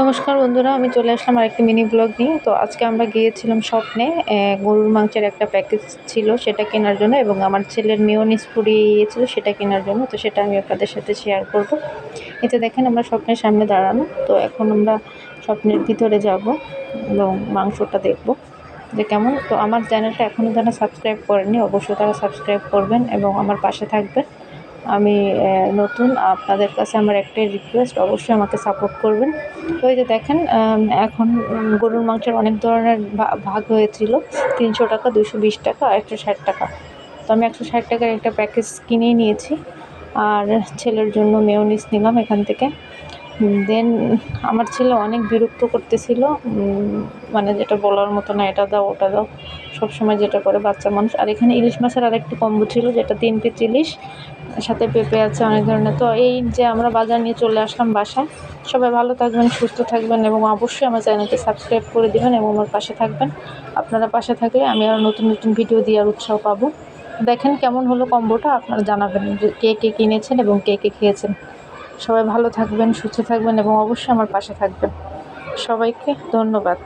নমস্কার বন্ধুরা, আমি চলে আসলাম আরেকটি মিনি ব্লগ নিয়ে। তো আজকে আমরা গিয়েছিলাম স্বপ্নে গরুর মাংসের একটা প্যাকেজ ছিল সেটা কেনার জন্য, এবং আমার ছেলের মেয়োনিজ ফুরিয়ে গিয়েছিল সেটা কেনার জন্য। তো সেটা আমি আপনাদের সাথে শেয়ার করব। এতে দেখেন আমরা স্বপ্নের সামনে দাঁড়ানো। তো এখন আমরা স্বপ্নের ভিতরে যাব এবং মাংসটা দেখব যে কেমন। তো আমার চ্যানেলটা এখনও যারা সাবস্ক্রাইব করেননি অবশ্যই তারা সাবস্ক্রাইব করবেন এবং আমার পাশে থাকবেন। আমি নতুন, আপনাদের কাছে আমার একটাই রিকোয়েস্ট, অবশ্যই আমাকে সাপোর্ট করবেন। তো এই যে দেখেন, এখন গরুর মাংসের অনেক ধরনের ভাগ হয়েছিল। 300 টাকা, 220 টাকা আর 160 টাকা। তো আমি 160 টাকার একটা প্যাকেজ কিনেই নিয়েছি। আর ছেলের জন্য মেয়োনিজ নিলাম এখান থেকে। দেন আমার ছেলে অনেক বিরক্ত করতেছিল, মানে যেটা বলার মতো না, এটা দাও ওটা দাও, সবসময় যেটা করে বাচ্চা মানুষ। আর এখানে ইলিশ মাছের আরেকটি কম্বো ছিল, যেটা 3 পিস ইলিশ, সাথে পেঁপে আছে অনেক ধরনের। তো এই যে আমরা বাজার নিয়ে চলে আসলাম বাসায়। সবাই ভালো থাকবেন, সুস্থ থাকবেন এবং অবশ্যই আমার চ্যানেলকে সাবস্ক্রাইব করে দেবেন এবং আমার পাশে থাকবেন। আপনারা পাশে থাকলে আমি আরও নতুন নতুন ভিডিও দেওয়ার উৎসাহ পাবো। দেখেন কেমন হলো কম্বোটা, আপনারা জানাবেন যে কে কে কিনেছেন এবং কে কে খেয়েছেন। সবাই ভালো থাকবেন, সুস্থ থাকবেন এবং অবশ্যই আমার পাশে থাকবেন। সবাইকে ধন্যবাদ।